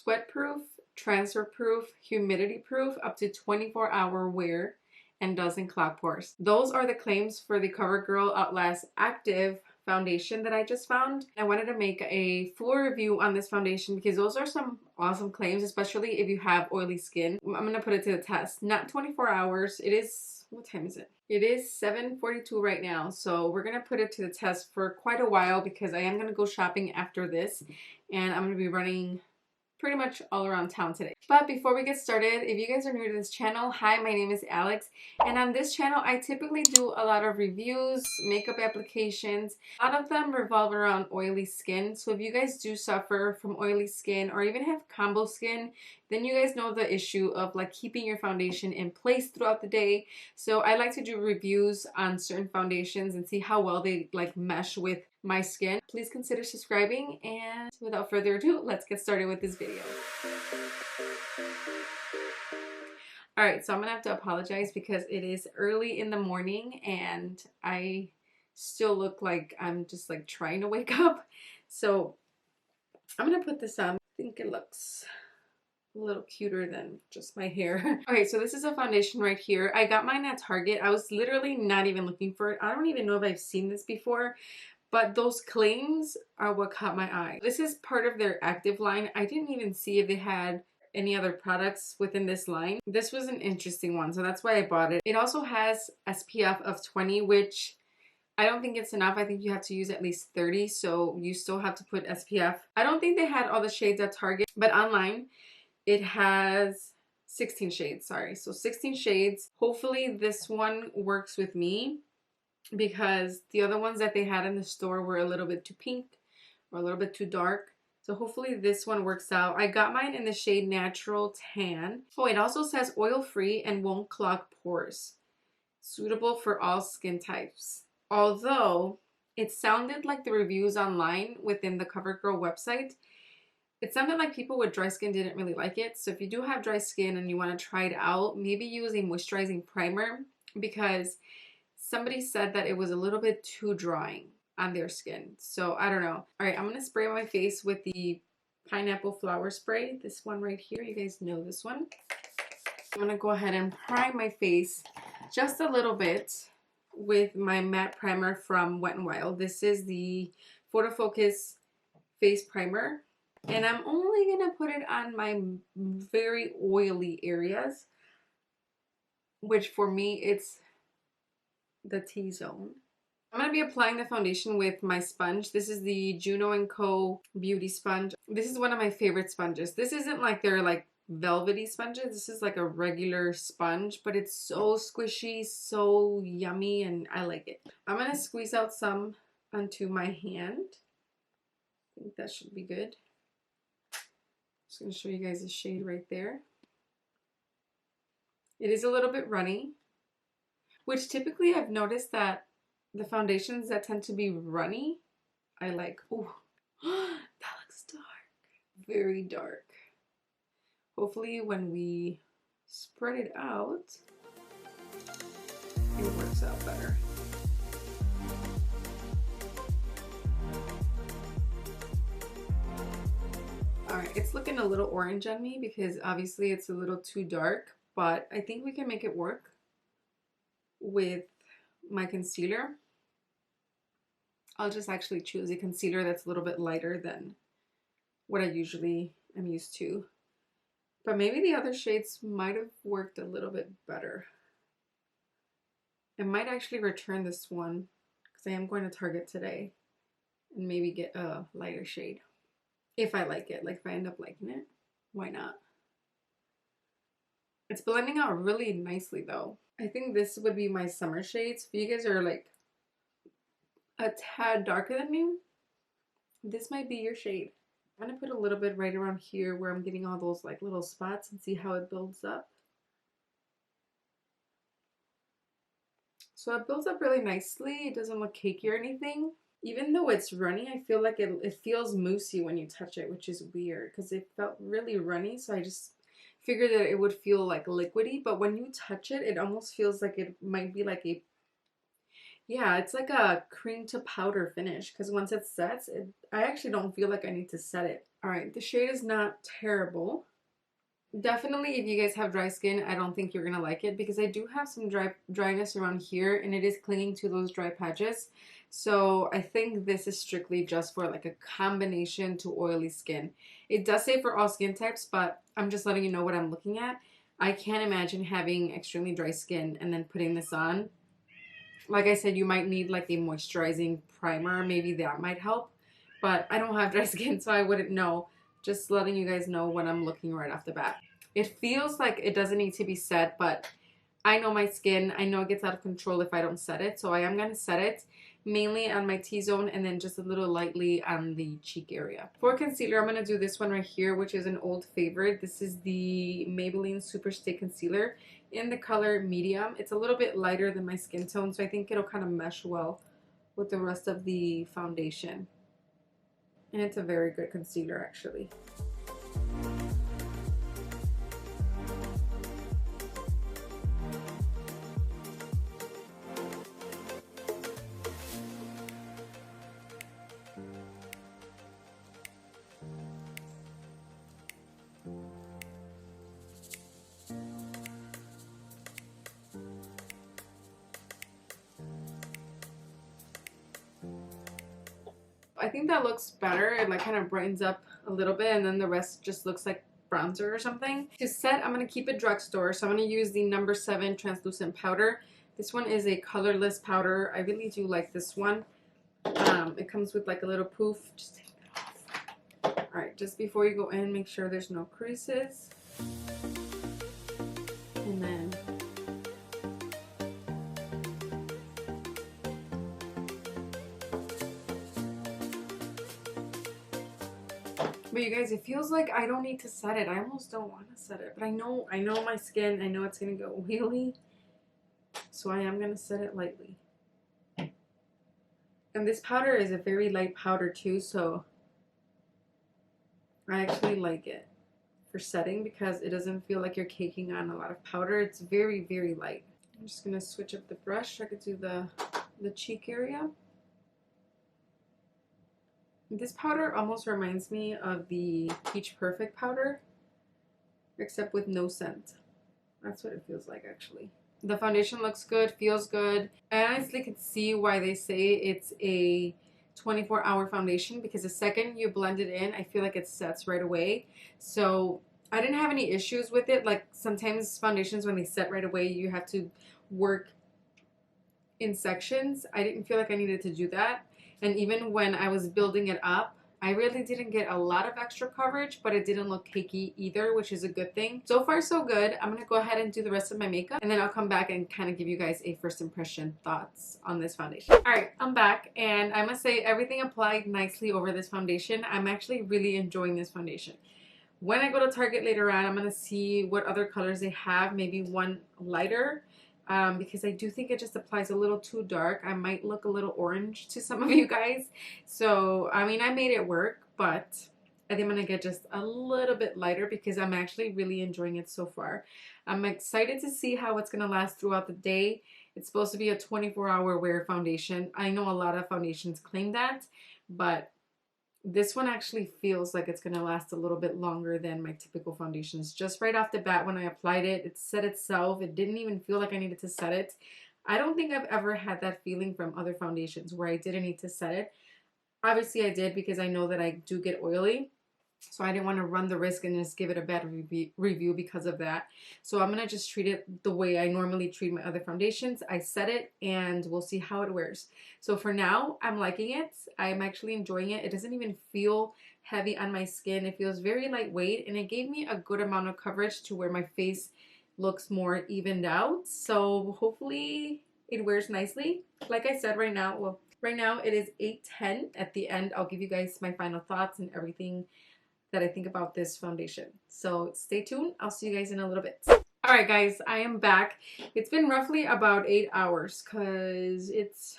sweat proof, transfer proof, humidity proof, up to 24-hour wear, and doesn't clog pores. Those are the claims for the CoverGirl Outlast Active foundation that I just found. I wanted to make a full review on this foundation because those are some awesome claims, especially if you have oily skin. I'm gonna put it to the test. Not 24 hours. It is, what time is it? It is 7:42 right now, so we're gonna put it to the test for quite a while because I am gonna go shopping after this, and I'm gonna be running pretty much all around town today. But before we get started, if you guys are new to this channel, hi, my name is Alex, and on this channel I typically do a lot of reviews, makeup applications. A lot of them revolve around oily skin, so if you guys do suffer from oily skin or even have combo skin, then you guys know the issue of like keeping your foundation in place throughout the day. So I like to do reviews on certain foundations and see how well they like mesh with my skin. Please consider subscribing, and without further ado, let's get started with this video. Alright, so I'm gonna have to apologize because it is early in the morning and I still look like I'm just like trying to wake up. So I'm gonna put this on. I think it looks a little cuter than just my hair. Okay, so this is a foundation right here. I got mine at Target. I was literally not even looking for it. I don't even know if I've seen this before, but those claims are what caught my eye. This is part of their active line. I didn't even see if they had any other products within this line. This was an interesting one, so that's why I bought it. It also has SPF of 20, which I don't think it's enough. I think you have to use at least 30, so you still have to put SPF. I don't think they had all the shades at Target, but online it has 16 shades, sorry. So 16 shades. Hopefully this one works with me because the other ones that they had in the store were a little bit too pink or a little bit too dark. So hopefully this one works out. I got mine in the shade Natural Tan. Oh, it also says oil-free and won't clog pores. Suitable for all skin types. Although it sounded like the reviews online within the CoverGirl website, it sounded like people with dry skin didn't really like it. So if you do have dry skin and you want to try it out, maybe use a moisturizing primer because somebody said that it was a little bit too drying on their skin. So I don't know. All right, I'm going to spray my face with the pineapple flower spray. This one right here. You guys know this one. I'm going to go ahead and prime my face just a little bit with my matte primer from Wet n Wild. This is the Photo Focus Face Primer. And I'm only going to put it on my very oily areas, which for me, it's the T-zone. I'm going to be applying the foundation with my sponge. This is the Juno & Co. Beauty Sponge. This is one of my favorite sponges. This isn't like their like velvety sponges. This is like a regular sponge, but it's so squishy, so yummy, and I like it. I'm going to squeeze out some onto my hand. I think that should be good. Just going to show you guys the shade right there. It is a little bit runny, which typically I've noticed that the foundations that tend to be runny, I like. Oh, that looks dark. Very dark. Hopefully when we spread it out, it works out better. Alright, it's looking a little orange on me because obviously it's a little too dark, but I think we can make it work with my concealer. I'll just actually choose a concealer that's a little bit lighter than what I usually am used to. But maybe the other shades might have worked a little bit better. I might actually return this one because I am going to Target today and maybe get a lighter shade. If I like it, like if I end up liking it, why not? It's blending out really nicely though. I think this would be my summer shades. If you guys are like a tad darker than me, this might be your shade. I'm gonna put a little bit right around here where I'm getting all those like little spots and see how it builds up. So it builds up really nicely. It doesn't look cakey or anything. Even though it's runny, I feel like it feels moussey when you touch it, which is weird because it felt really runny. So I just figured that it would feel like liquidy, but when you touch it, it almost feels like it might be like a Yeah, it's like a cream to powder finish because once it sets, I actually don't feel like I need to set it. All right, the shade is not terrible. Definitely, if you guys have dry skin, I don't think you're gonna like it because I do have some dryness around here and it is clinging to those dry patches. So I think this is strictly just for like a combination to oily skin. It does say for all skin types, but I'm just letting you know what I'm looking at. I can't imagine having extremely dry skin and then putting this on. Like I said, you might need like a moisturizing primer. Maybe that might help. But I don't have dry skin, so I wouldn't know. Just letting you guys know what I'm looking right off the bat. It feels like it doesn't need to be set, but I know my skin. I know it gets out of control if I don't set it. So I am going to set it mainly on my T-zone and then just a little lightly on the cheek area. For concealer, I'm going to do this one right here, which is an old favorite. This is the Maybelline Super Stay Concealer in the color medium. It's a little bit lighter than my skin tone, so I think it'll kind of mesh well with the rest of the foundation. And it's a very good concealer, actually. I think that looks better. It like kind of brightens up a little bit and then the rest just looks like bronzer or something. To set, I'm going to keep it drugstore. So I'm going to use the No. 7 translucent powder. This one is a colorless powder. I really do like this one. It comes with like a little poof. Just take it off. Alright, just before you go in, make sure there's no creases. And then but you guys, it feels like I don't need to set it. I almost don't want to set it. But I know my skin. I know it's going to go oily. So I am going to set it lightly. And this powder is a very light powder too. So I actually like it for setting because it doesn't feel like you're caking on a lot of powder. It's very, very light. I'm just going to switch up the brush so I could do the cheek area. This powder almost reminds me of the Peach Perfect powder, except with no scent. That's what it feels like, actually. The foundation looks good, feels good. I honestly could see why they say it's a 24-hour foundation because the second you blend it in, I feel like it sets right away. So I didn't have any issues with it. Like sometimes foundations, when they set right away, you have to work in sections. I didn't feel like I needed to do that. And even when I was building it up, I really didn't get a lot of extra coverage, but it didn't look cakey either, which is a good thing. So far, so good. I'm going to go ahead and do the rest of my makeup, and then I'll come back and kind of give you guys a first impression thoughts on this foundation. All right, I'm back, and I must say everything applied nicely over this foundation. I'm actually really enjoying this foundation. When I go to Target later on, I'm going to see what other colors they have, maybe one lighter. Because I do think it just applies a little too dark. I might look a little orange to some of you guys. So, I mean, I made it work, but I think I'm going to get just a little bit lighter because I'm actually really enjoying it so far. I'm excited to see how it's going to last throughout the day. It's supposed to be a 24-hour wear foundation. I know a lot of foundations claim that, but this one actually feels like it's going to last a little bit longer than my typical foundations. Just right off the bat when I applied it, it set itself. It didn't even feel like I needed to set it. I don't think I've ever had that feeling from other foundations where I didn't need to set it. Obviously I did because I know that I do get oily. So I didn't want to run the risk and just give it a bad review because of that. So I'm going to just treat it the way I normally treat my other foundations. I set it and we'll see how it wears. So for now, I'm liking it. I'm actually enjoying it. It doesn't even feel heavy on my skin. It feels very lightweight and it gave me a good amount of coverage to where my face looks more evened out. So hopefully it wears nicely. Like I said, right now it is 8:10. At the end, I'll give you guys my final thoughts and everything that I think about this foundation. So stay tuned. I'll see you guys in a little bit. All right, guys, I am back. It's been roughly about 8 hours because it's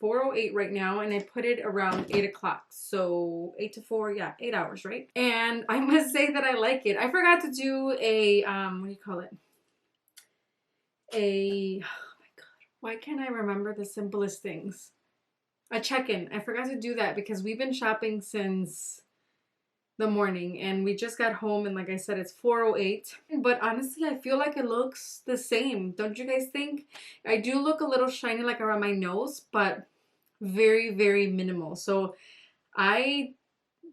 4:08 right now, and I put it around 8 o'clock. So 8 to 4, yeah, 8 hours, right? And I must say that I like it. I forgot to do a, what do you call it? Why can't I remember the simplest things? A check-in. I forgot to do that because we've been shopping since the morning and we just got home, and like I said, it's 4:08. But honestly, I feel like it looks the same. Don't you guys think? I do look a little shiny like around my nose, but very, very minimal. So I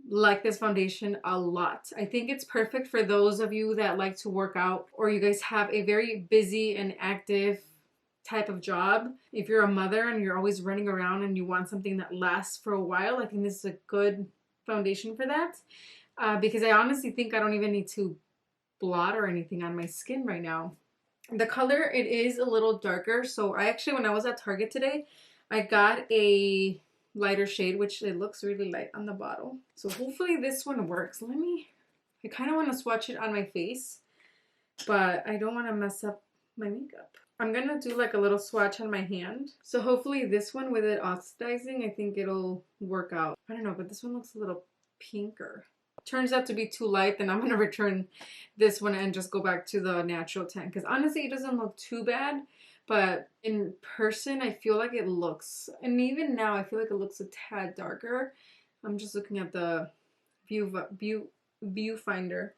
like this foundation a lot. I think it's perfect for those of you that like to work out, or you guys have a very busy and active type of job. If you're a mother and you're always running around and you want something that lasts for a while, I think this is a good foundation for that. Because I honestly think I don't even need to blot or anything on my skin right now. The color, it is a little darker. So I actually, when I was at Target today, I got a lighter shade, which it looks really light on the bottle. So hopefully this one works. I kind of want to swatch it on my face, but I don't want to mess up my makeup. I'm going to do like a little swatch on my hand. So hopefully this one, with it oxidizing, I think it'll work out. I don't know, but this one looks a little pinker. Turns out to be too light, then I'm going to return this one and just go back to the natural tan. Because honestly, it doesn't look too bad. But in person, I feel like it looks, and even now, I feel like it looks a tad darker. I'm just looking at the viewfinder.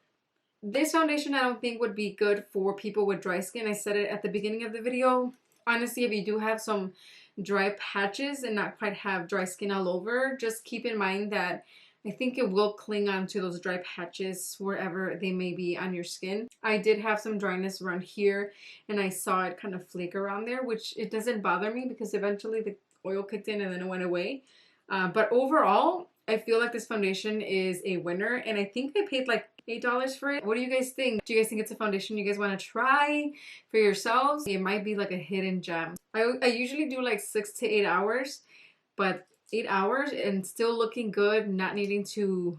This foundation I don't think would be good for people with dry skin. I said it at the beginning of the video. Honestly, if you do have some dry patches and not quite have dry skin all over, just keep in mind that I think it will cling on to those dry patches wherever they may be on your skin. I did have some dryness around here and I saw it kind of flake around there, which it doesn't bother me because eventually the oil kicked in and then it went away. But overall, I feel like this foundation is a winner, and I think I paid like $8 for it. What do you guys think? Do you guys think it's a foundation you guys want to try for yourselves? It might be like a hidden gem. I usually do like 6 to 8 hours, but 8 hours and still looking good, not needing to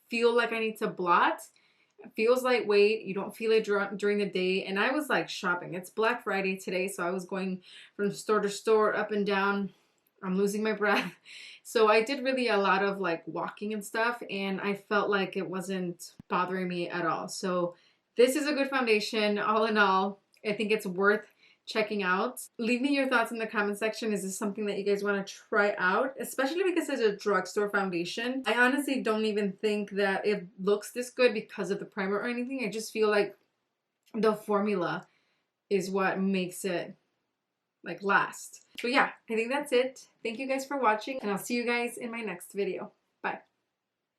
feel like I need to blot. It feels lightweight. You don't feel it during the day. And I was like shopping. It's Black Friday today, so I was going from store to store, up and down. I'm losing my breath. So I did really a lot of like walking and stuff, and I felt like it wasn't bothering me at all. So this is a good foundation. All in all, I think it's worth checking out. Leave me your thoughts in the comment section. Is this something that you guys want to try out? Especially because it's a drugstore foundation. I honestly don't even think that it looks this good because of the primer or anything. I just feel like the formula is what makes it like last. But yeah, I think that's it. Thank you guys for watching, and I'll see you guys in my next video.